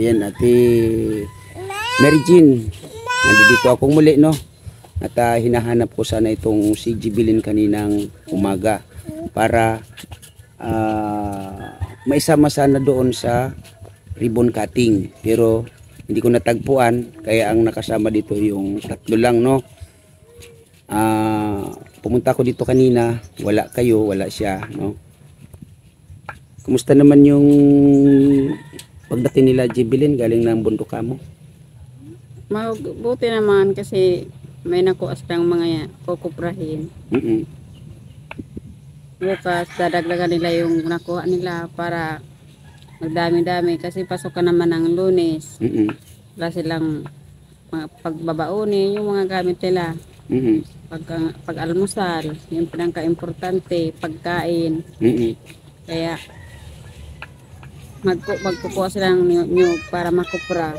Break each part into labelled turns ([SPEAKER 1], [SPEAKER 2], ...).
[SPEAKER 1] Ayan, Ate Mary Jean. Nandito akong muli, no? At hinahanap ko sana itong si Jibilin kaninang umaga para maisama sana doon sa ribbon cutting. Pero hindi ko natagpuan, kaya ang nakasama dito yung tatlo lang, no? Pumunta ako dito kanina, wala kayo, wala siya, no? Kumusta naman yung pagdating nila Jibilin galing ng bundok mo?
[SPEAKER 2] Mabuti naman kasi may nakuha silang mga kukuprahin. Bukas dadagdagan nila yung nakuha nila para magdami-dami kasi pasokan naman ng Lunes. Wala silang pagbabauni yung mga gamit nila. Pag-almusal, yung pinaka-importante, pagkain. Kaya magkukuha silang niyog para makupra.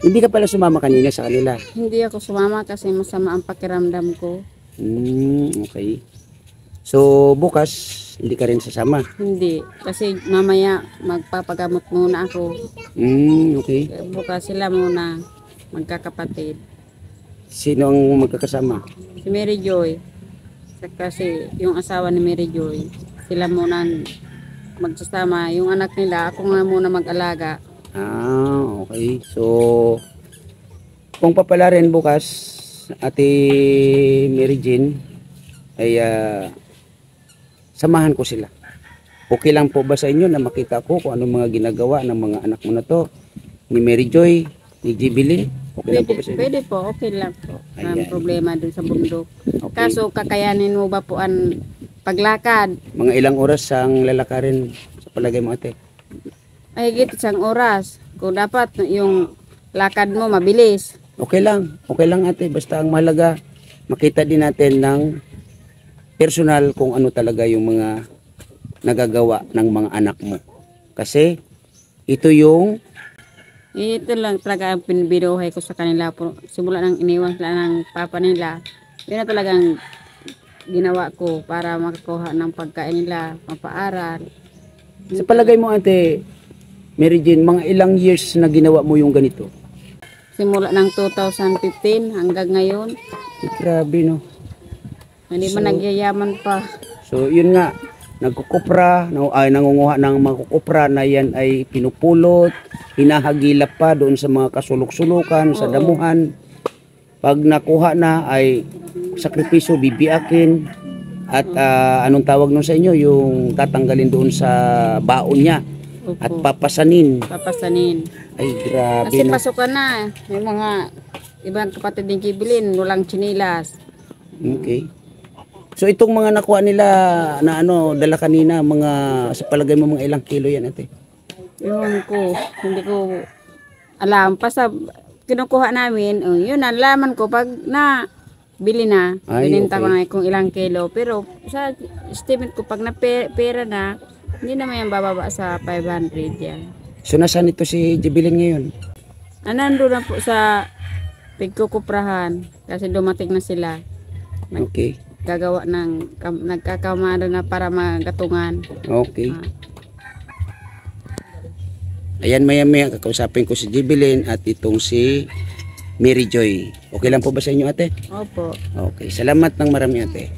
[SPEAKER 1] Hindi ka pala sumama kanina sa kanila?
[SPEAKER 2] Hindi ako sumama kasi masama ang pakiramdam ko.
[SPEAKER 1] Okay. So bukas hindi ka rin sasama?
[SPEAKER 2] Hindi, kasi mamaya magpapagamot muna ako.
[SPEAKER 1] Okay.
[SPEAKER 2] Bukas sila muna, magkakapatid.
[SPEAKER 1] Sino ang magkakasama?
[SPEAKER 2] Si Mary Joy. Kasi yung asawa ni Mary Joy, sila muna magsasama. Yung anak nila, ako nga muna mag-alaga.
[SPEAKER 1] Okay. So, kung papalarin bukas, Ate Mary Jean, ay samahan ko sila. Okay lang po ba sa inyo na makita ko kung anong mga ginagawa ng mga anak mo na to? Ni Mary Joy, ni Jibilin? Okay lang po ba sa inyo?
[SPEAKER 2] Pwede po, okay lang po. Walang problema dun sa bundok.
[SPEAKER 1] Okay.
[SPEAKER 2] Kaso, kakayanin mo ba po ang paglakad?
[SPEAKER 1] Mga ilang oras ang lalakarin sa palagay mo, ate?
[SPEAKER 2] Mahigit isang oras. Kung dapat yung lakad mo mabilis.
[SPEAKER 1] Okay lang ate. Basta ang mahalaga, makita din natin ng personal kung ano talaga yung mga nagagawa ng mga anak mo. Kasi ito lang
[SPEAKER 2] talaga ang pinibiruhay ko sa kanila po. Simula nang iniwan sila ng papa nila. Yun na talagang ginawa ko para makakuha ng pagkain nila, mapaaral.
[SPEAKER 1] Sa palagay mo, ate Mary Jean, mga ilang years na ginawa mo yung ganito?
[SPEAKER 2] Simula ng 2015 hanggang ngayon.
[SPEAKER 1] Grabe, no?
[SPEAKER 2] Hindi man nagyayaman pa.
[SPEAKER 1] So, yun nga, nagkukupra, nangunguha ng mga kukupra na yan ay pinupulot, hinahagilap pa doon sa mga kasulok-sulukan, sa damuhan. Pag nakuha na ay sakripisyo, bibiakin, at anong tawag nun sa inyo, yung tatanggalin doon sa baon niya.
[SPEAKER 2] Opo.
[SPEAKER 1] At papasanin. Ay, grabe.
[SPEAKER 2] Kasi pasukan na. May mga ibang kapatid ng Jibilin, walang chinilas.
[SPEAKER 1] Okay. So itong mga nakuha nila na dala kanina, mga sa palagay mo mga ilang kilo yan, ate?
[SPEAKER 2] Yun ko, hindi ko alam. Basta kinukuha namin, yun, nalaman ko pag na bili na. Bininta ko na kung ilang kilo. Pero sa estimate ko, pag na pera na, hindi naman yan bababa sa 500 yan.
[SPEAKER 1] So nasaan ito si Jibilin ngayon?
[SPEAKER 2] Nandun na po sa pigkukuprahan kasi dumating na sila.
[SPEAKER 1] Okay.
[SPEAKER 2] Gagawa ng nagkakamara na para magatungan.
[SPEAKER 1] Okay. Ayan, maya kakausapin ko si Jibilin at itong si Mary Joy. Okay lang po ba sa inyo, ate?
[SPEAKER 2] Opo.
[SPEAKER 1] Okay. Salamat ng marami, ate.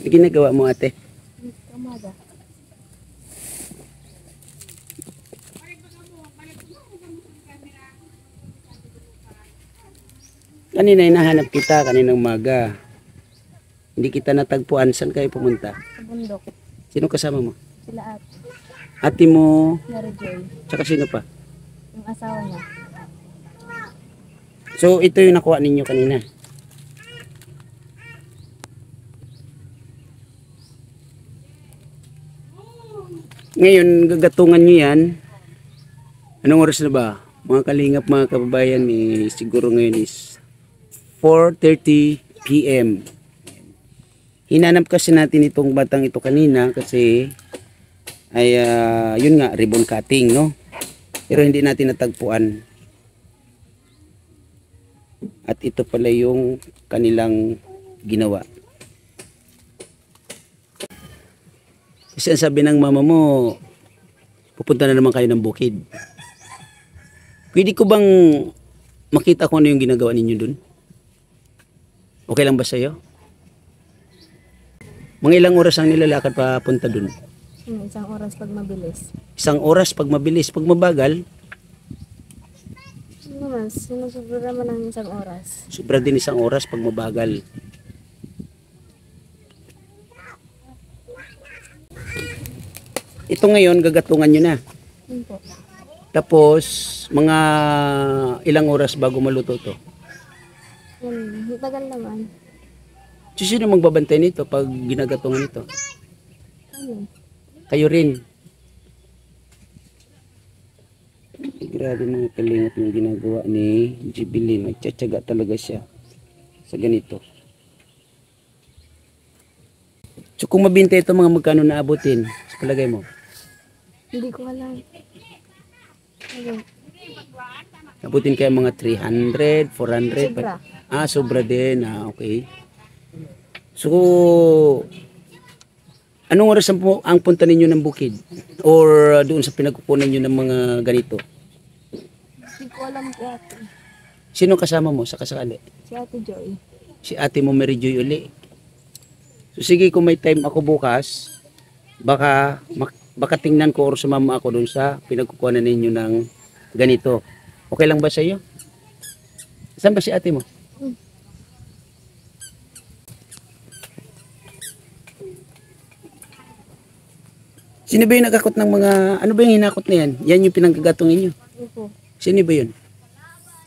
[SPEAKER 1] Ano ginagawa mo, ate?
[SPEAKER 2] Kamada.
[SPEAKER 1] Kanina hinahanap kita, kaninang umaga. Hindi kita natagpuan. Saan kayo pumunta?
[SPEAKER 2] Sa bundok.
[SPEAKER 1] Sino kasama mo?
[SPEAKER 2] Sila at
[SPEAKER 1] Ate mo,
[SPEAKER 2] Mary Joy.
[SPEAKER 1] tsaka sino pa?
[SPEAKER 2] Yung asawa niya.
[SPEAKER 1] So ito yung nakuha ninyo kanina. Ngayon, gagatungan nyo yan. Anong oras na ba? Mga kalingap, mga kababayan, siguro ngayon is 4:30 PM. Hinanap kasi natin itong batang ito kanina kasi ay yun nga, ribbon cutting, no? Pero hindi natin natagpuan. At ito pala yung kanilang ginawa. Kasi ang sabi ng mama mo, pupunta na naman kayo ng bukid. Pwede ko bang makita kung ano yung ginagawa ninyo dun? Okay lang ba sa'yo? Mga ilang oras ang nilalakad papunta dun?
[SPEAKER 3] Isang oras pag mabilis.
[SPEAKER 1] Isang oras pag mabilis. Pag mabagal,
[SPEAKER 3] Ano naman, sinusubra naman ng isang oras.
[SPEAKER 1] sobra din isang oras pag mabagal. Ito ngayon, gagatungan nyo na.
[SPEAKER 3] Yun po.
[SPEAKER 1] Tapos, mga ilang oras bago maluto to.
[SPEAKER 3] Tagal naman.
[SPEAKER 1] So, sino magbabantay nito pag ginagatungan ito?
[SPEAKER 3] Ano?
[SPEAKER 1] Kayo rin. Grabe mga kalingap yung ginagawa ni Jibilin. Nagtsatsaga talaga siya sa ganito. So kung mabinta ito, mga magkano naabutin sa palagay mo?
[SPEAKER 3] Hindi ko alam. Ano?
[SPEAKER 1] Abutin kaya mga 300, 400?
[SPEAKER 3] Sobra.
[SPEAKER 1] Sobra din. Okay. So, anong oras ang punta ninyo ng bukid? Or doon sa pinagkukunan nyo ng mga ganito?
[SPEAKER 3] Hindi ko alam si ate.
[SPEAKER 1] Sino kasama mo sa kasakali?
[SPEAKER 3] Si ate Joy.
[SPEAKER 1] Si ate mo Mary Joy uli. So sige, kung may time ako bukas, baka tingnan ko or sumama ako doon sa pinagkukunan ninyo ng ganito. Okay lang ba sa iyo? Saan ba si ate mo? Sino ba yung nagkakot ng mga, ano ba yung hinakot na yan? Yan yung pinanggagatongin nyo.
[SPEAKER 3] Ano po?
[SPEAKER 1] Sino ba yun?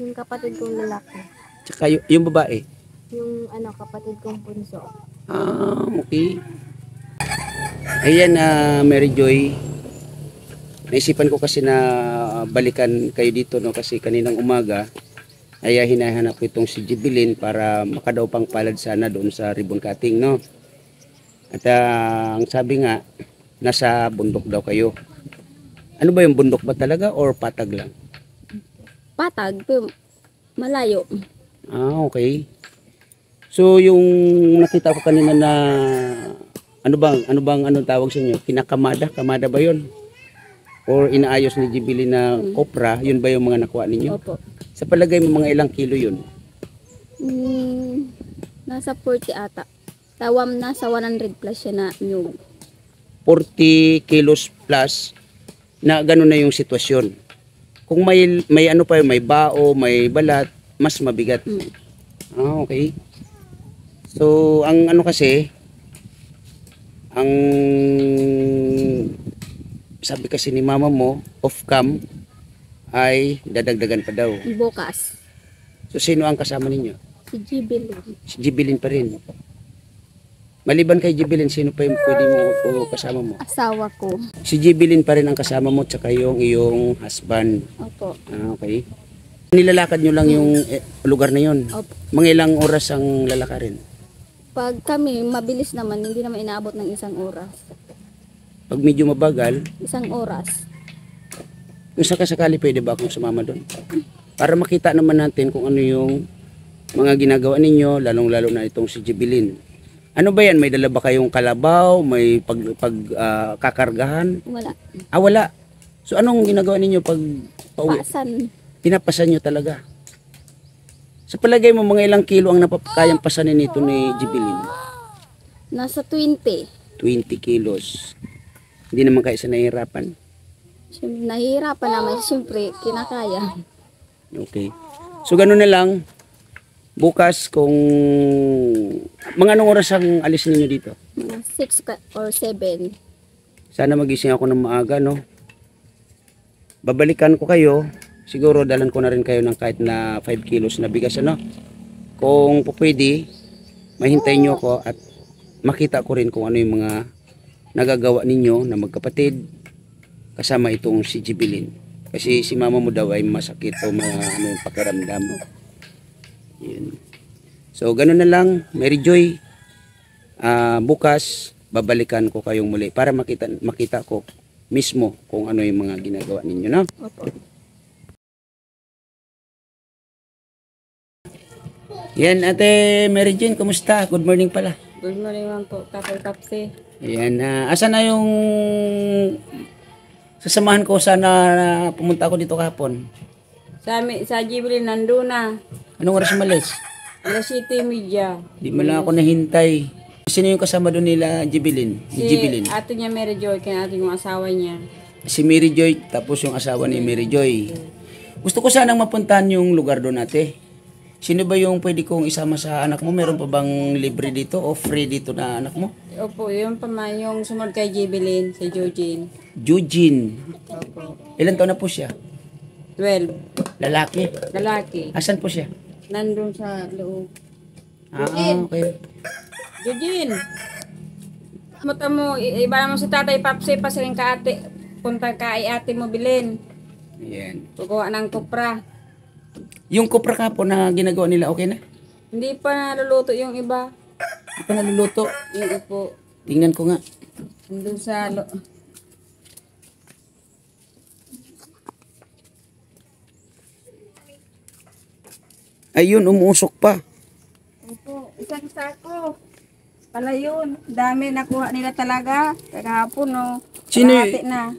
[SPEAKER 3] Yung kapatid kong lalaki.
[SPEAKER 1] Tsaka yung babae.
[SPEAKER 3] Yung kapatid kong punso.
[SPEAKER 1] Okay. Ayan na Mary Joy. Naisipan ko kasi na balikan kayo dito, no, kasi kaninang umaga ay hinahanap ko itong si Jibilin para makadaw pang palad sana doon sa ribbon cutting, no. At ang sabi nga, nasa bundok daw kayo. Ano ba yung bundok ba talaga or patag lang?
[SPEAKER 2] Patag, pero malayo.
[SPEAKER 1] Okay. So yung nakita ko kanina na ano tawag sa inyo? Kinakamada, kamada ba 'yon? Or inaayos ni Jibilin na kopra, yun ba yung mga nakuha ninyo?
[SPEAKER 2] Opo.
[SPEAKER 1] Sa palagay mo mga ilang kilo yun?
[SPEAKER 2] Nasa 40 ata. Tawam nasa 100 plus siya na nyug.
[SPEAKER 1] 40 kilos plus na gano'n na yung sitwasyon. Kung may ano pa yun, may bao, may balat, mas mabigat. Okay. So, ang ano kasi, ang sabi kasi ni mama mo, off-cam, ay dadagdagan pa daw.
[SPEAKER 2] Bukas.
[SPEAKER 1] So, sino ang kasama ninyo?
[SPEAKER 2] Si Jibil.
[SPEAKER 1] Si Jibilin pa rin. Maliban kay Jibilin, sino pa yung pwede mo o kasama mo?
[SPEAKER 2] Asawa ko.
[SPEAKER 1] Si Jibilin pa rin ang kasama mo, tsaka yung iyong husband.
[SPEAKER 2] Opo.
[SPEAKER 1] Okay. Nilalakad nyo lang yung lugar na yun.
[SPEAKER 2] Opo.
[SPEAKER 1] Mga ilang oras ang lalakarin?
[SPEAKER 2] Pag kami, mabilis naman, hindi naman inaabot ng isang oras.
[SPEAKER 1] Pag medyo mabagal,
[SPEAKER 2] 1 oras.
[SPEAKER 1] kung sakasakali pwede ba akong sumama doon? Para makita naman natin kung ano yung mga ginagawa ninyo, lalong-lalo na itong si Jibilin. Ano ba yan? May dala ba kayong kalabaw? May kakargahan?
[SPEAKER 2] Wala.
[SPEAKER 1] Wala. So anong ginagawa ninyo pag pauwi?
[SPEAKER 2] Pasan.
[SPEAKER 1] Pinapasan nyo talaga. Sa palagay mo, mga ilang kilo ang napapakayang pasanin nito ni Jibilin?
[SPEAKER 2] Nasa 20.
[SPEAKER 1] 20 kilos. Hindi naman kayo sa nahihirapan.
[SPEAKER 2] Nahihirapan naman, siyempre, kinakaya.
[SPEAKER 1] Okay. So, gano'n na lang. Bukas, kung mga anong oras ang alis ninyo dito?
[SPEAKER 2] Mga 6 or 7.
[SPEAKER 1] Sana magising ako ng maaga, no? Babalikan ko kayo. Siguro, dalan ko na rin kayo ng kahit na 5 kilos na bigas, ano? Kung pwede, mahintay nyo ako at makita ko rin kung ano yung mga nagagawa ninyo na magkapatid kasama itong si Jibilin. Kasi si mama mo daw ay masakit o yung pakiramdam mo. Yun. So, ganun na lang, Mary Joy. Bukas, babalikan ko kayong muli para makita ko mismo kung ano yung mga ginagawa ninyo, no?
[SPEAKER 2] Opo.
[SPEAKER 1] Yan, Ate Mary Jane, kumusta? Good morning pala.
[SPEAKER 2] Good morning naman po, Tatay Papsi.
[SPEAKER 1] Yan, asan na yung sasamahan ko sana na pumunta ako dito kahapon?
[SPEAKER 2] Sa Jubilee, nandun na.
[SPEAKER 1] Anong oras umalis?
[SPEAKER 2] Alas 7:30.
[SPEAKER 1] Di mo lang ako nahintay. Sino yung kasama doon nila, Jibilin? Jibilin.
[SPEAKER 2] Ate niya Mary Joy, kaya ate yung asawa niya.
[SPEAKER 1] Si Mary Joy, tapos yung asawa ni Mary Joy. Gusto ko sanang mapuntahan yung lugar doon, ate. Sino ba yung pwede kong isama sa anak mo? Meron pa bang libre dito o free dito na anak mo?
[SPEAKER 2] Opo, yun pa man, yung sumunod kay Jubilee, si Eugene.
[SPEAKER 1] Eugene.
[SPEAKER 2] Opo.
[SPEAKER 1] Ilan taon na po siya?
[SPEAKER 2] 12.
[SPEAKER 1] Lalaki.
[SPEAKER 2] Lalaki.
[SPEAKER 1] Asan po siya?
[SPEAKER 2] Nandun sa loob.
[SPEAKER 1] Okay.
[SPEAKER 2] Eugene! Mata mo, iba mo sa Tatay Papsi, pasirin ka ate. Punta ka ay ate mo bilin.
[SPEAKER 1] Ayan.
[SPEAKER 2] Kukuha ng kupra.
[SPEAKER 1] Yung kopra kapo na ginagawa nila, okay na?
[SPEAKER 2] Hindi pa naluluto yung iba.
[SPEAKER 1] Hindi pa naluluto.
[SPEAKER 2] Yung ipo.
[SPEAKER 1] Tingnan ko nga.
[SPEAKER 2] Nandun sa
[SPEAKER 1] Ayun, umuusok pa.
[SPEAKER 2] Opo, isang sako. Pala yun. Dami nakuha nila talaga. Kahapon, no.
[SPEAKER 1] Sino
[SPEAKER 2] Kalahati na.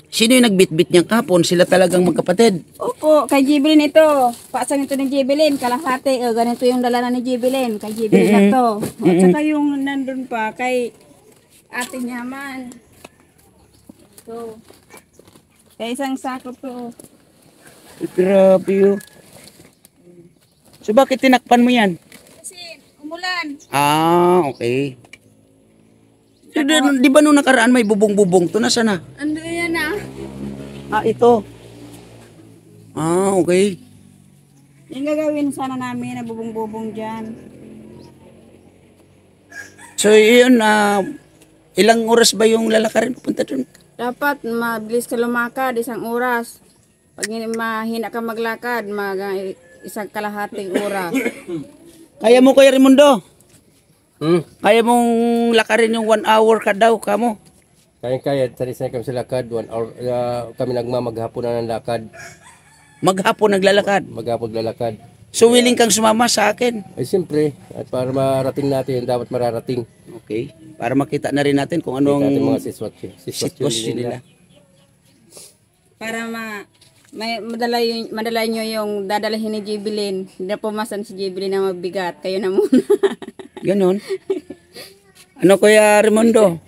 [SPEAKER 1] Sino yung nagbitbit niyang kapon? Sila talagang magkapatid.
[SPEAKER 2] Opo, kay Jibilin ito. Paasang ito ni Jibilin. Kalahati. Ganito yung dala na ni Jibilin. Kay Jibilin na to. At saka yung nandun pa kay ate niya man. So, kaya isang sako to.
[SPEAKER 1] Grabe yun. So bakit tinakpan mo yan?
[SPEAKER 2] Kasi umulan.
[SPEAKER 1] Okay. Di ba nung nakaraan may bubong-bubong to? Nasaan na?
[SPEAKER 2] Ando yan na.
[SPEAKER 1] Ito. Okay.
[SPEAKER 2] Yung gagawin sana namin na bubong-bubong dyan.
[SPEAKER 1] So yun, ilang oras ba yung lalakarin pupunta dun?
[SPEAKER 2] Dapat mabilis ka lumakad, isang oras. Pag mahina ka maglakad, isang kalahating oras.
[SPEAKER 1] Kaya mo, Kuya Raimundo? Kaya mong lakarin yung 1 hour ka daw, kamo?
[SPEAKER 4] Kaya, sanay kami sa lakad, 1 hour, kami maghapon na ng lakad,
[SPEAKER 1] Maghapon naglalakad.
[SPEAKER 4] maghapon lalakad.
[SPEAKER 1] So willing kang sumama sa akin?
[SPEAKER 4] Ay siyempre, at para marating natin, dapat mararating.
[SPEAKER 1] Okay. Para makita na rin natin kung
[SPEAKER 4] Natin
[SPEAKER 1] anong
[SPEAKER 4] mga
[SPEAKER 1] sitwasyon nila.
[SPEAKER 2] Para madala nyo yung dadalahin ni Jibilin. Hindi na pumasan si Jibilin na mabigat. Kayo na muna.
[SPEAKER 1] Ganon. Ano, Kuya Raimundo?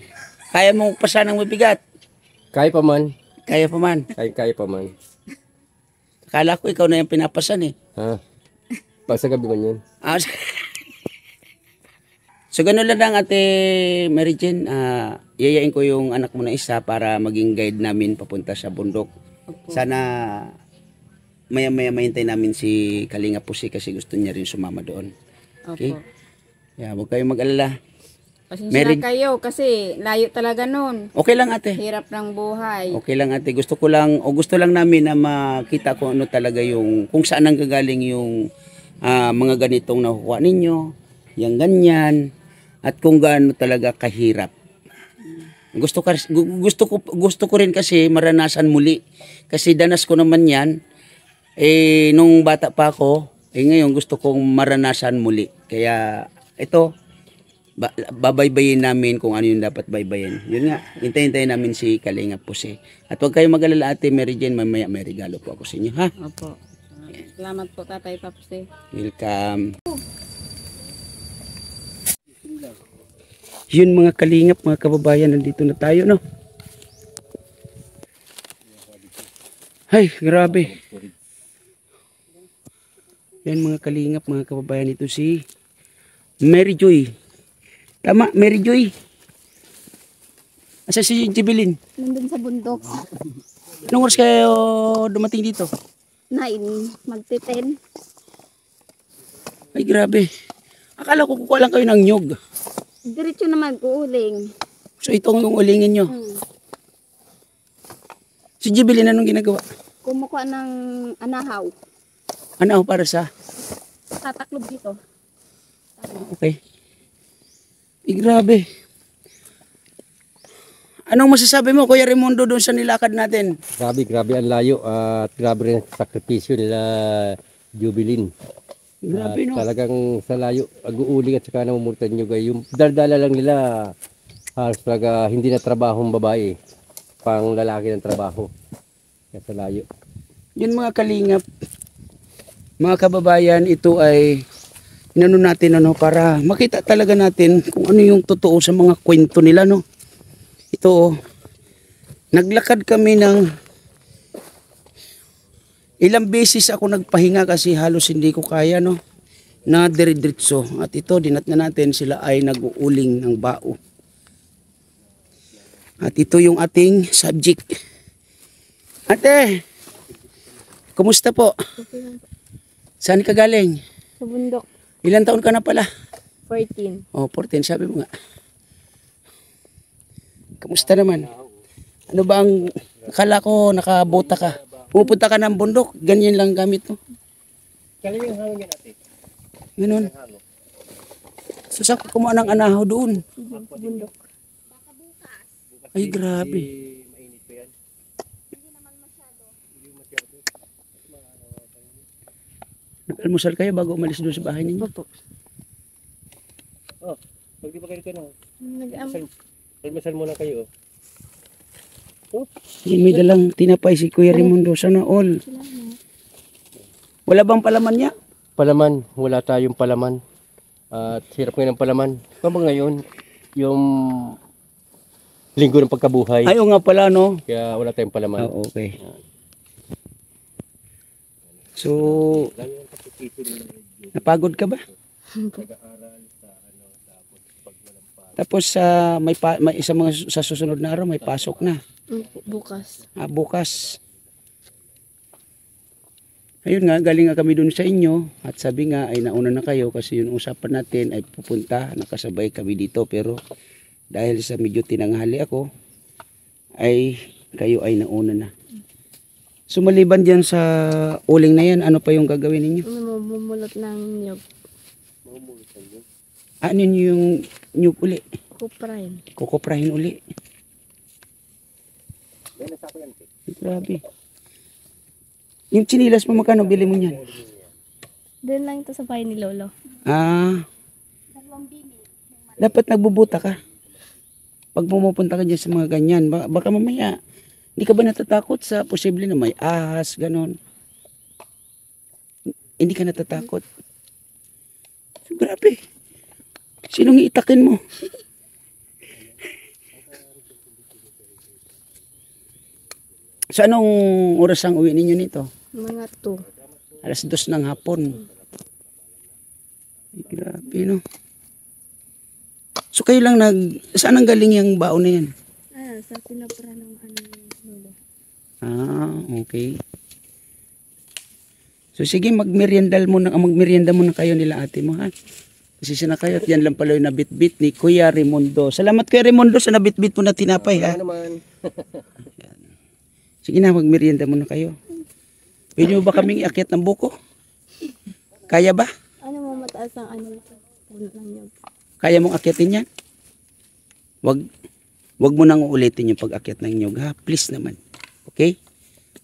[SPEAKER 1] Kaya mong pasan ng mabigat?
[SPEAKER 4] Kaya pa man,
[SPEAKER 1] Kaya pa man.
[SPEAKER 4] kaya pa man.
[SPEAKER 1] Akala ko ikaw na yung pinapasan eh.
[SPEAKER 4] Ha? Pag sa gabi man yun.
[SPEAKER 1] So ganun lang ate Mary Jane, yayain ko yung anak mo na isa para maging guide namin papunta sa bundok. Sana maya-maya mahintay namin si Kalinga Pusi kasi gusto niya rin sumama doon. Okay?
[SPEAKER 2] Opo.
[SPEAKER 1] Yeah, huwag kayong mag-alala.
[SPEAKER 2] Pasensya na kayo kasi layo talaga nun.
[SPEAKER 1] Okay lang ate.
[SPEAKER 2] Hirap ng buhay.
[SPEAKER 1] Okay lang ate. Gusto lang namin na makita kung ano talaga kung saan ang gagaling yung mga ganitong nakuha ninyo, yung ganyan, at kung gaano talaga kahirap. Gusto ko rin kasi maranasan muli. Kasi danas ko naman yan, nung bata pa ako, ngayon gusto kong maranasan muli. Kaya ito, babaybayin namin kung ano yung dapat baybayin. Yun nga, hintayin namin si Kalinga Pusi. At huwag kayong mag-alala ate Mary Jane, mamaya may regalo po ako sa inyo, ha?
[SPEAKER 2] Opo. Salamat po Tatay Papsi.
[SPEAKER 1] Welcome. Yun mga kalingap, mga kababayan, nandito na tayo, no? Ay, grabe. Yan mga kalingap, mga kababayan, ito si Mary Joy. Tama, Mary Joy. Asa si Jibilin?
[SPEAKER 3] Nandun sa bundok.
[SPEAKER 1] Anong oras kayo dumating dito?
[SPEAKER 3] 9, magti-10.
[SPEAKER 1] Ay, grabe. Akala ko kukuha lang kayo ng nyog.
[SPEAKER 3] Diretso na mag-uuling.
[SPEAKER 1] So, itong yung ulingin nyo. Si Jibilin, anong ginagawa?
[SPEAKER 3] Kumukuha ng anahaw.
[SPEAKER 1] Ano para sa?
[SPEAKER 3] Tataklob dito.
[SPEAKER 1] Okay. Ay, grabe. Anong masasabi mo, Kuya Raimundo, doon sa nilakad natin?
[SPEAKER 4] Grabe ang layo at grabe rin ang sakripisyo nila Jubilin.
[SPEAKER 1] Grabe no.
[SPEAKER 4] Talagang sa layo, ag-uuling at saka namumultan nyo guys. Yung daldala lang nila, halos talaga hindi na trabahong babae. Pang lalaki ng trabaho. Kaya sa layo.
[SPEAKER 1] Yun mga kalingap, mga kababayan, ito ay inano natin ano para makita talaga natin kung ano yung totoo sa mga kwento nila no. Ito naglakad kami ng ilang beses ako nagpahinga kasi halos hindi ko kaya no na dire-diretso at ito dinat na natin sila ay nag-uuling ng bao. At ito yung ating subject. Ate, kumusta po? Saan ka galing?
[SPEAKER 3] Sa bundok.
[SPEAKER 1] Ilan taon ka na pala?
[SPEAKER 3] 14.
[SPEAKER 1] Oh, 14, sabi mo nga. Kamusta naman? Ano ba ang, akala ko nakabota ka. Pupunta ka ng bundok, ganyan lang gamit mo.
[SPEAKER 4] Kaya yung hangin natin.
[SPEAKER 1] Ganun. So, saan ka kumuha ng anahaw doon?
[SPEAKER 3] Sa bundok.
[SPEAKER 1] Ay, grabe.
[SPEAKER 4] Mainit pa yan.
[SPEAKER 1] Nag-almusal kayo bago umalis doon sa bahay ninyo?
[SPEAKER 3] Opo.
[SPEAKER 4] Oh, pag di pa kayo ka na.
[SPEAKER 3] Nag-am.
[SPEAKER 4] Almasal muna kayo.
[SPEAKER 1] Yan, may dalang tinapay si Kuya Raimundo. Sana all. Wala bang palaman niya?
[SPEAKER 4] Palaman, wala tayong palaman. At hirap ngayon ng palaman. Kamo ngayon, yung linggo ng pagkabuhay.
[SPEAKER 1] Ay, oo nga pala, no?
[SPEAKER 4] Kaya wala tayong palaman.
[SPEAKER 1] Ah, okay. So, napagod ka ba? Tapos may isa mga sa susunod na araw may pasok na.
[SPEAKER 3] Bukas.
[SPEAKER 1] Bukas. Ayun nga, galing nga kami dun sa inyo at sabi nga ay nauna na kayo kasi yung usapan natin ay pupunta, nakasabay kami dito pero dahil sa medyo tinanghali ako ay kayo ay nauna na. So maliban dyan sa uling na yan, ano pa yung gagawin ninyo?
[SPEAKER 3] Mamumulot ng niyog.
[SPEAKER 1] Ano yung nyug uli?
[SPEAKER 3] Kuprain.
[SPEAKER 1] Kukuprahin uli. Grabe. Yung chinilas mo magkano bili mo niyan?
[SPEAKER 3] Doon lang ito sa bahay ni Lolo.
[SPEAKER 1] Dapat nagbubuta ka. Pag pumupunta ka dyan sa mga ganyan, baka mamaya, hindi ka ba natatakot sa posible na may ahas, ganon? Hindi ka natatakot? Grabe. Sinong iitakin mo? Sa anong oras ang uwi ninyo nito?
[SPEAKER 3] Mga 2.
[SPEAKER 1] Alas 2 ng hapon. Ay, grabe, no? So kayo lang saan ang galing yung baon na yan?
[SPEAKER 3] Sa pinapura ng Lolo.
[SPEAKER 1] Okay. So sige, magmerienda muna kayo nila ate mo, ha? Kasi na kayo at yan lang pala yung nabitbit ni Kuya Raimundo. Salamat Kuya Raimundo sa nabitbit mo na tinapay, ha?
[SPEAKER 4] naman.
[SPEAKER 1] Sige na, magmerienda muna kayo. Pwede mo ba kaming iakyat ng buko? Kaya ba?
[SPEAKER 3] Ano mo mataas ang puno ng niyog?
[SPEAKER 1] Kaya mong akyatin yan? Wag mo nang ulitin yung pag-akyat ng nyug, ha? Please naman. Okay?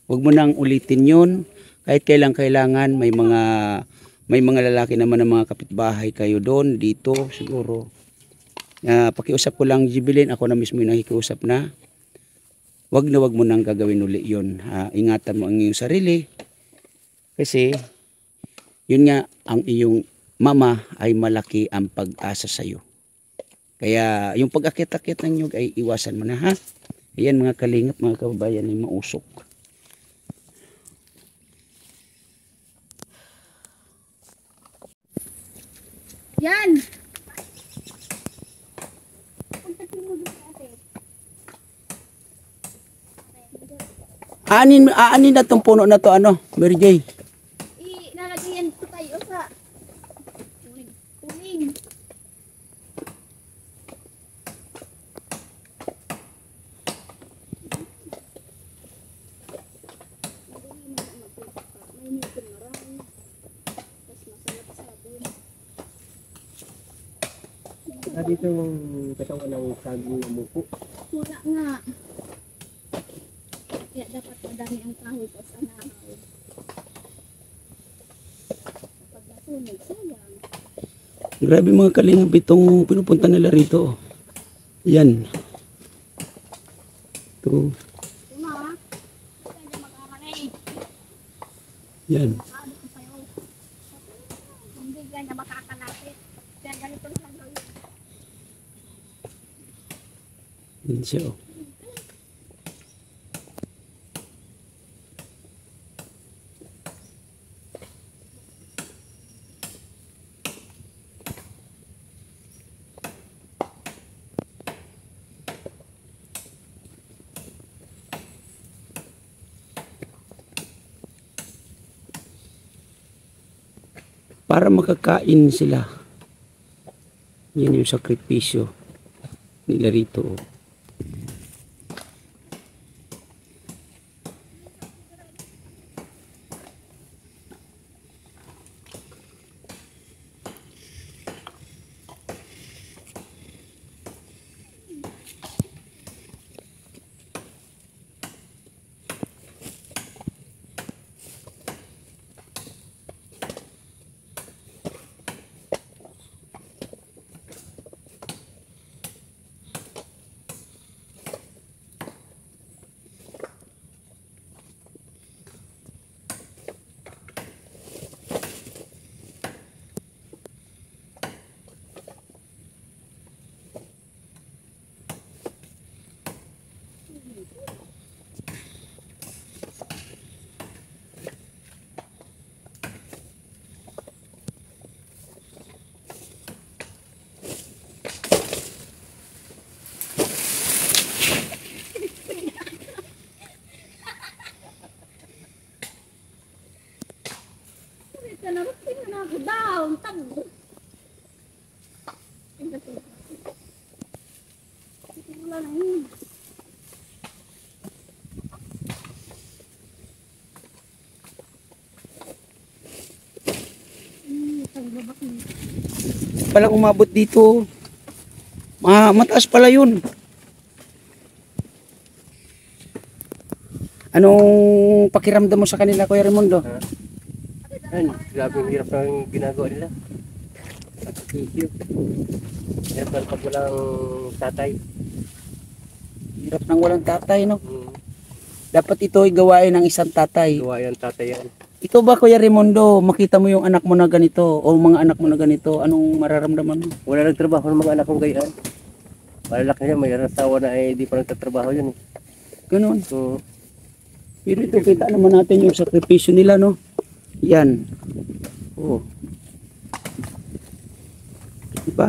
[SPEAKER 1] Wag mo nang ulitin yun. Kahit kailangan may mga lalaki naman ng mga kapitbahay kayo doon, dito, siguro. Pakiusap ko lang, Jibilin, ako na mismo yung nakikiusap na. Wag mo nang gagawin uli yun. Ingatan mo ang iyong sarili. Kasi, yun nga, ang iyong mama ay malaki ang pag-asa sa'yo. Kaya, yung pag-akit-akit ng nyug ay iwasan mo na, ha? Ayan mga kalingap, mga kababayan, ay mausok.
[SPEAKER 3] Yan!
[SPEAKER 1] Aanin na tong puno na to, Mary J.
[SPEAKER 3] Nalagyan ko tayo sa tuling.
[SPEAKER 4] Dito yung katawan ng saging ng muko.
[SPEAKER 3] Wala nga. Kaya dapat madami ang kahoy pa sa nahaw. Kapag Sunog, sayang.
[SPEAKER 1] Grabe mga kalingap itong pinupunta nila rito. Yan. Ito.
[SPEAKER 3] Tuma, kaya magkakanay.
[SPEAKER 1] Yan.
[SPEAKER 3] Ano ko sa'yo? Hindi ka na makakalapit. Kaya ganito na lang gawin.
[SPEAKER 1] Yan siya. Oh. Para makakain sila. Yan yung sakripisyo nila rito. Oh.
[SPEAKER 3] Ito na, tingnan na ako down. Tagbo. Wala na yun. Pagbabak niya.
[SPEAKER 1] Palang umabot dito. Mataas pala yun. Anong pakiramdam mo sa kanila, Kuya Raimundo?
[SPEAKER 4] Yan, grabe ang hirap ng ginagawa nila. Thank you. Hirap lang pag walang tatay.
[SPEAKER 1] Hirap nang walang tatay, no?
[SPEAKER 4] Hmm.
[SPEAKER 1] Dapat ito ay gawain ng isang tatay.
[SPEAKER 4] Gawa yan tatay yan.
[SPEAKER 1] Ikaw ba, Kuya Raimundo, makita mo yung anak mo na ganito o mga anak mo na ganito, anong mararamdaman mo?
[SPEAKER 4] Wala nagtrabaho ng mga anak kong gayaan. Malalaki niya, may asawa na di pa nagtatrabaho yun.
[SPEAKER 1] Ganun.
[SPEAKER 4] So,
[SPEAKER 1] Pero ito, kita naman natin yung sakripisyo nila, no? Yan. Oh. Diba?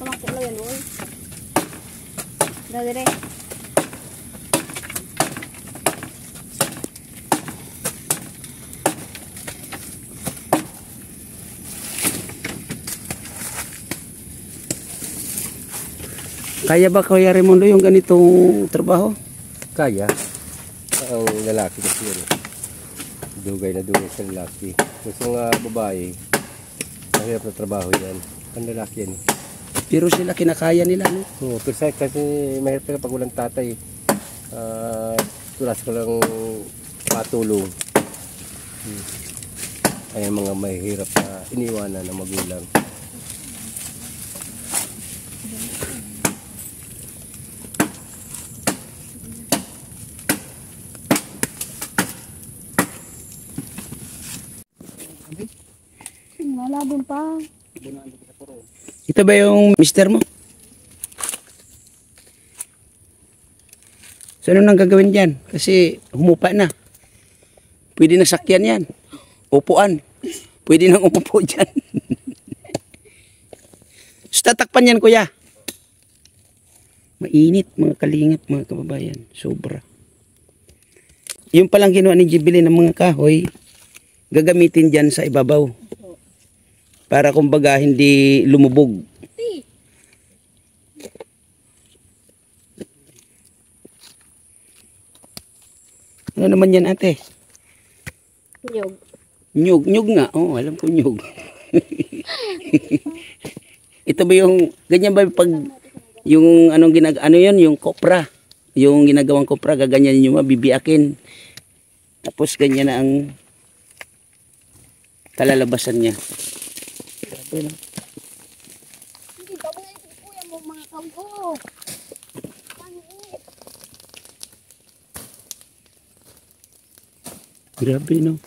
[SPEAKER 3] Tumakbo lang yan, boy. Dali rin.
[SPEAKER 1] Kaya ba Kuya Raimundo yung ganitong trabaho?
[SPEAKER 4] Kaya. Ang lalaki kasi yun. Dugay na dugay sa lalaki. Gusto nga babae, mahirap na trabaho yan. Ang lalaki yan.
[SPEAKER 1] Pero sila kinakaya nila, no?
[SPEAKER 4] Oo, pero kasi mahirap ka pag walang tatay. Tulas ko lang patulong. Ay mga mahirap na iniwanan ng magulang.
[SPEAKER 3] Malabon pa.
[SPEAKER 1] Ito ba yung mister mo? So, ano nang gagawin dyan? Kasi humupa na. Pwede na sakyan yan. Upuan. Pwede nang umupo dyan. So, tatakpan yan, kuya. Mainit, mga kalingap, mga kababayan. Sobra. Yung palang ginawa ni Jubilee ng mga kahoy, gagamitin dyan sa ibabaw. Para kumbaga hindi lumubog. Ano naman yan, ate?
[SPEAKER 2] Nyog.
[SPEAKER 1] Nyug, nyug nga. Oo, alam ko nyug. Ito ba yung, ganyan ba pag, yung anong ano yun, yung kopra. Yung ginagawang kopra, gaganyan nyo mabibiakin. Tapos ganyan na ang kalalabasan niya. Grabe, no?
[SPEAKER 3] Hindi ba mga kuya mo mga kawo?
[SPEAKER 1] Grabe, no?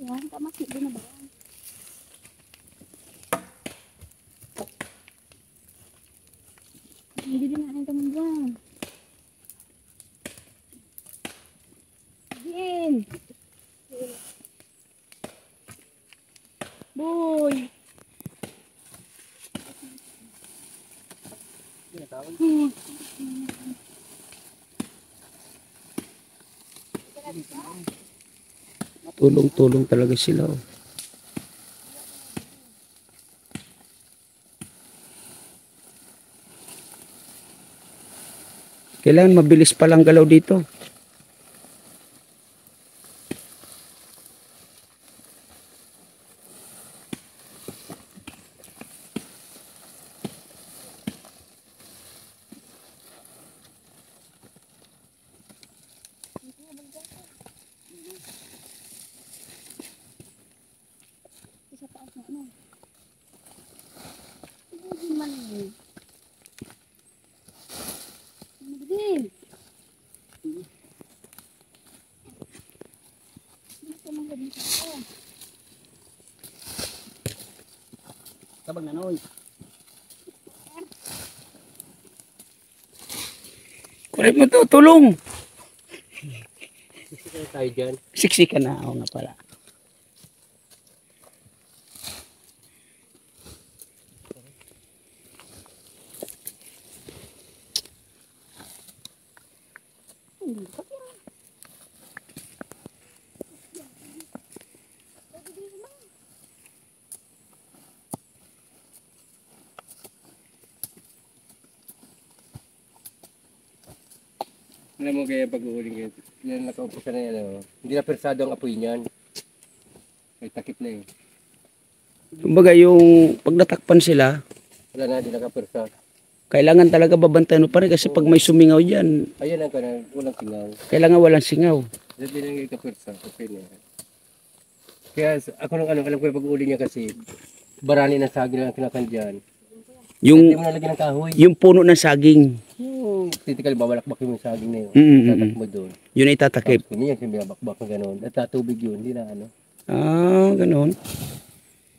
[SPEAKER 3] Ayan, kamaki din na ba? Hindi din natin kami dyan. Din! Boy!
[SPEAKER 1] Tulong-tulong talaga sila, oh. Kailangan mabilis palang galaw dito.
[SPEAKER 3] Sa taas na ano. Hindi man yun. Magdin! Dito man gabing sa ako.
[SPEAKER 1] Tabag na, noy. Kulit mo to, tulong.
[SPEAKER 4] Kasi tayo dyan.
[SPEAKER 1] Siksikan na ako nga pala.
[SPEAKER 4] Alam mo kaya pag-uuling kayo, yan nakaupo ka na yan, oh. Hindi na persado ang apoy niyan. May takip na eh.
[SPEAKER 1] Kumbaga yung pag natakpan sila,
[SPEAKER 4] Wala na, hindi nakapersa.
[SPEAKER 1] kailangan talaga babantayan mo pa rin kasi pag may sumingaw dyan,
[SPEAKER 4] Ayan ang kanal, walang singaw.
[SPEAKER 1] kailangan walang singaw.
[SPEAKER 4] Hindi na yung kapersa, okay na. Kaya ako nung alam ko yung pag-uuling niya kasi, barani ng saging lang kinakandyan. Hindi
[SPEAKER 1] Yung,
[SPEAKER 4] mo nalagyan ng kahoy.
[SPEAKER 1] yung puno ng saging,
[SPEAKER 4] Yung typical, babalakbak yung saging na yun. Tatak mo doon.
[SPEAKER 1] yun ay tatakip.
[SPEAKER 4] Tapos kunin yan, sinabakbak na gano'n. At tatubig yun, hindi na ano.
[SPEAKER 1] Ah, ganun.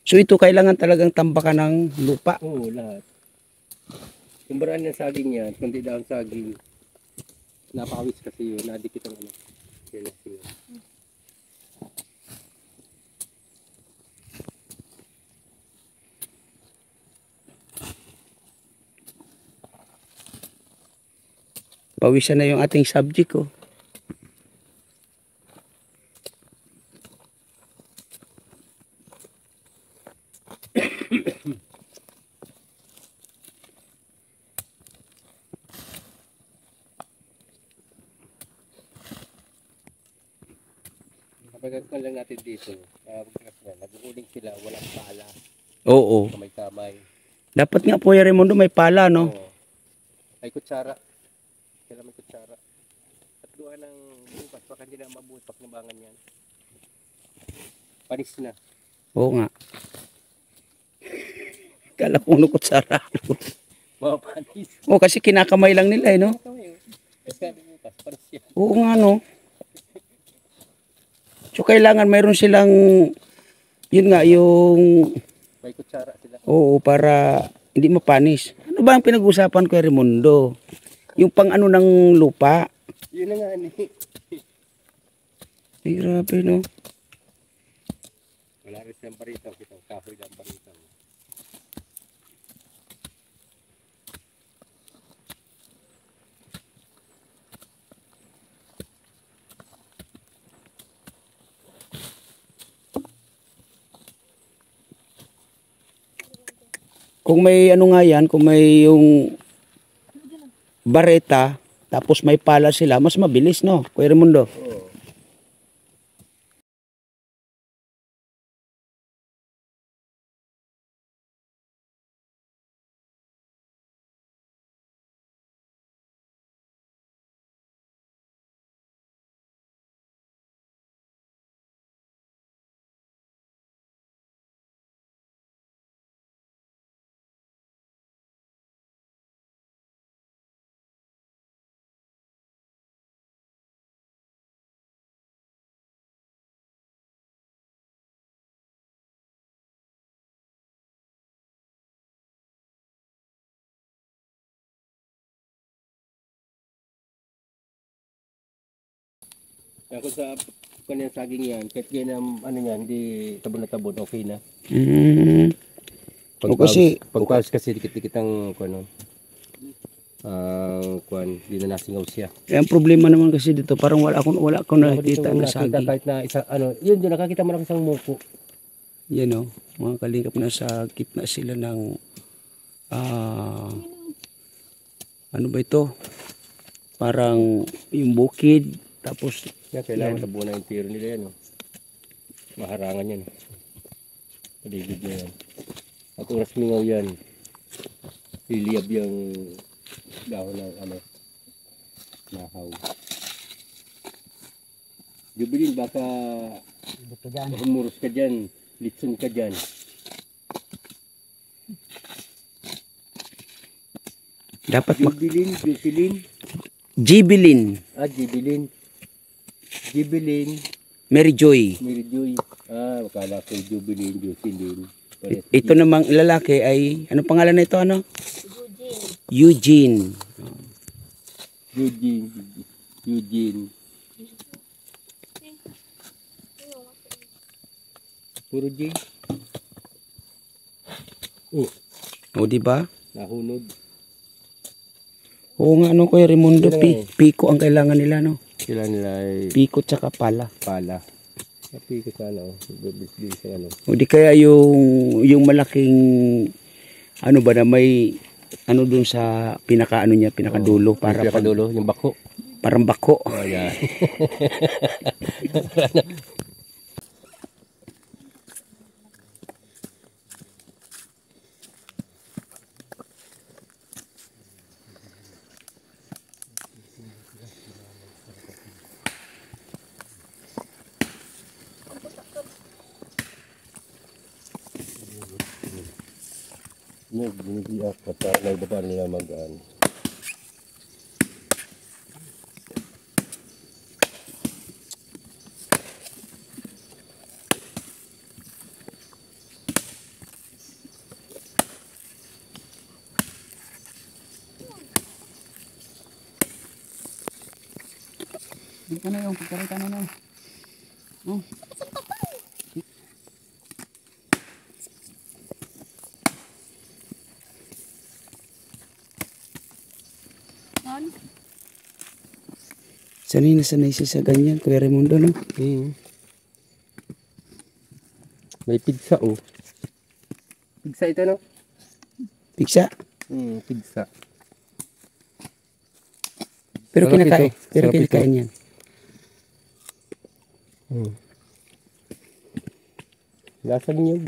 [SPEAKER 1] So ito kailangan talagang tambakan ng lupa.
[SPEAKER 4] Oo, lahat. Yung barani ng saging yan, kundi daw ang saging. Napakawis kasi yun, nadikit ang ano. Yan ang singaw.
[SPEAKER 1] Pawisan na yung ating subject, oh.
[SPEAKER 4] nagagawa lang natin dito, nag-uuling sila, walang pala,
[SPEAKER 1] Oo.
[SPEAKER 4] kamay-kamay.
[SPEAKER 1] Dapat nga po, Raimundo, may pala, no?
[SPEAKER 4] Oo. May kutsara. Kailan may kutsara. At doon ng bukas, baka hindi na mabuhay pakinabangan yan. Panis na.
[SPEAKER 1] Oo nga. Kala ko ano kutsara.
[SPEAKER 4] Mga panis.
[SPEAKER 1] Oo, kasi kinakamay lang nila, no?
[SPEAKER 4] Kasi bukas, panis yan.
[SPEAKER 1] Oo nga, no? So, kailangan mayroon silang, yun nga, yung,
[SPEAKER 4] May kutsara sila.
[SPEAKER 1] oo, para hindi mapanis. Ano ba ang pinag-usapan ko, Raimundo? Yung pang ano ng lupa?
[SPEAKER 4] Yun na nga,
[SPEAKER 1] Ay, grabe, no?
[SPEAKER 4] Wala rin silang paritaw. Kitang kahoy lang paritaw.
[SPEAKER 1] Kung may ano nga yan, kung may yung bareta, tapos may pala sila, mas mabilis, no? Kuya Raimundo.
[SPEAKER 4] Oo. Kaya kung sa kanyang saging yan, kahit ganyan ano yan, hindi tabon na tabon, okay na.
[SPEAKER 1] O kasi,
[SPEAKER 4] Pagpaus kasi dikit-dikit ang ano, kuan, di na nasingaw siya.
[SPEAKER 1] ang problema naman kasi dito, parang wala akong nakikita na
[SPEAKER 4] Nakita
[SPEAKER 1] saging.
[SPEAKER 4] kahit na isa, ano, yun din, nakakita mo lang isang muko.
[SPEAKER 1] Yan, o, mga kalingap na sa gitna sila ng, ano ba ito? Parang yung bukid, tapos,
[SPEAKER 4] Yan, kailangan tabunan yung tiro nila yan. Oh. Maharangan yan. Paligid na yan. At oras mingaw yan, liliyab yung dahon ng ano, nahaw. Jubilin, baka humuros ka dyan, litson ka dyan.
[SPEAKER 1] dapat
[SPEAKER 4] Jubilin,
[SPEAKER 1] Jibilin,
[SPEAKER 4] Jibilin. Jubilin,
[SPEAKER 1] Mary Joy.
[SPEAKER 4] Mirijoy. Wakala ko Jubilin, Jocelyn.
[SPEAKER 1] Ito namang lalaki ay, ano pangalan na ito, ano? Eugene.
[SPEAKER 4] Eugene. Puro J.
[SPEAKER 1] O, di ba?
[SPEAKER 4] Nahunod.
[SPEAKER 1] Oo nga, ano, Kuya Raimundo,
[SPEAKER 4] Sila nga eh.
[SPEAKER 1] piko ang kailangan nila, no?
[SPEAKER 4] Sila nila ay
[SPEAKER 1] Piko tsaka pala.
[SPEAKER 4] pala. Tapi ko sana, bilis ano.
[SPEAKER 1] O di kaya yung malaking, ano ba na may, ano dun sa pinaka, ano niya, pinakadulo, para
[SPEAKER 4] Yung dulo, yung bako.
[SPEAKER 1] parang bako.
[SPEAKER 4] Oh, yeah. Binibigyan ko at nagbaba nila mag-ano.
[SPEAKER 1] Dito na yung pagkarita na na. Sanay na sanay siya sa ganyan, Kuya Raimundo, no?
[SPEAKER 4] May pizza oh. Pizza ito no?
[SPEAKER 1] Piksa.
[SPEAKER 4] Pizza.
[SPEAKER 1] Pero
[SPEAKER 4] Sarap
[SPEAKER 1] kinakain.
[SPEAKER 4] ito.
[SPEAKER 1] Pero
[SPEAKER 4] Sarap ito.
[SPEAKER 1] kinakain yan.
[SPEAKER 4] Lasang niyog.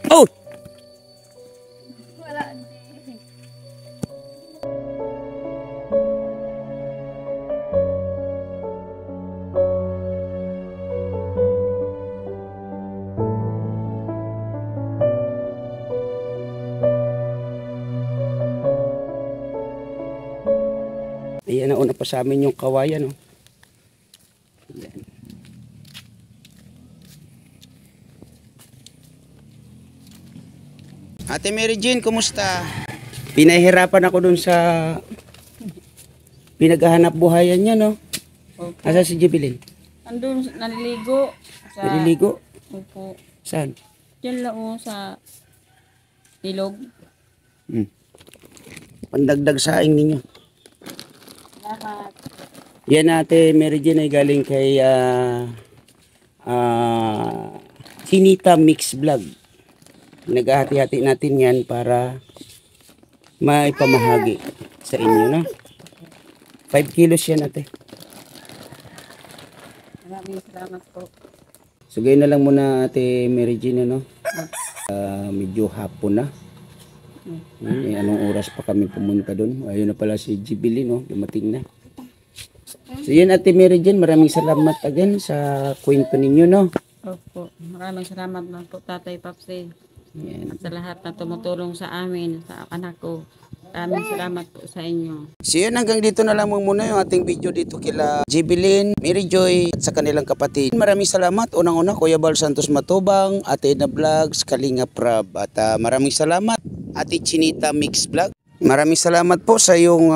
[SPEAKER 1] Oh!
[SPEAKER 3] Wala din.
[SPEAKER 1] Ayan, nauna pa sa amin yung kawayan, oh. Ayan. Ate Mary Jane, kumusta? Pinahirapan ako dun sa pinaghahanap buhayan niya, no?
[SPEAKER 2] Opo.
[SPEAKER 1] Asa si Jubilin?
[SPEAKER 2] Andun, naliligo. Sa,
[SPEAKER 1] Naliligo?
[SPEAKER 2] Opo.
[SPEAKER 1] Saan?
[SPEAKER 2] Diyan lang o sa ilog.
[SPEAKER 1] Pandagdag saing ninyo.
[SPEAKER 2] Lahat.
[SPEAKER 1] Yan, Ate Mary Jane ay galing kay Chinita Mix Vlog. Naghahati-hati natin yan para maipamahagi sa inyo, no? 5 kilos yan, ate.
[SPEAKER 2] Maraming salamat po.
[SPEAKER 1] So, gayon na lang muna, Ate Mary Jane, no? Medyo hapon na. Anong oras pa kami pumunta doon? Ayun na pala si Jibilin, no? Dumating na. So yun, Ate Mary Jane, maraming salamat again sa kwento ninyo, no?
[SPEAKER 2] Opo. Maraming salamat na po Tatay Papsi.
[SPEAKER 1] Yan.
[SPEAKER 2] At sa lahat na tumutulong sa amin, sa anak ko. Maraming salamat po sa inyo.
[SPEAKER 1] So yun, hanggang dito na lang muna yung ating video dito kila Jibilin, Mary Joy at sa kanilang kapatid. Maraming salamat. Unang-una, Kuya Bal Santos Matubang, Ate Edna Vlogs, Kalinga Prab. At maraming salamat, Ate Chinita Mix Vlog. Maraming salamat po sa iyong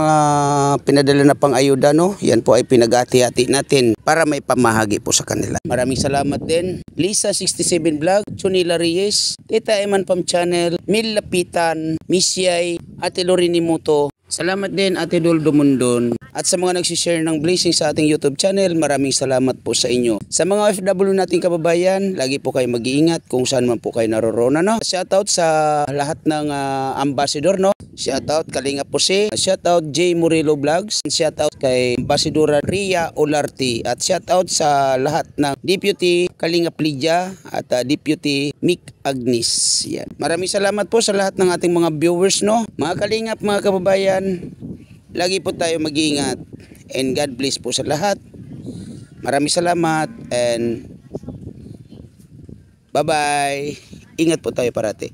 [SPEAKER 1] pinadala na pang ayuda, no? Yan po ay pinag-ati-ati natin para may pamahagi po sa kanila. Maraming salamat din. Lisa 67 Vlog, Chunila Reyes, Tita Eman Pam Channel, Mil Lapitan, Miss Yay, Ate Lorini Muto. Salamat din Ate Doldo Mundon. At sa mga nagsishare ng blessing sa ating YouTube channel, maraming salamat po sa inyo. Sa mga OFW nating kababayan, lagi po kayo mag-iingat kung saan man po kayo narorona, no? Shoutout sa lahat ng ambassador, no? Shoutout Kalinga Pose, shoutout J Murillo Vlogs, shoutout kay Ambassadora Ria Olarte, at shoutout sa lahat ng Deputy Kalinga Plidya at Deputy Mick Agnes. Yan. Maraming salamat po sa lahat ng ating mga viewers, no? Mga Kalingap, mga kababayan, lagi po tayo mag-iingat and God bless po sa lahat. Maraming salamat and bye-bye. Ingat po tayo parati.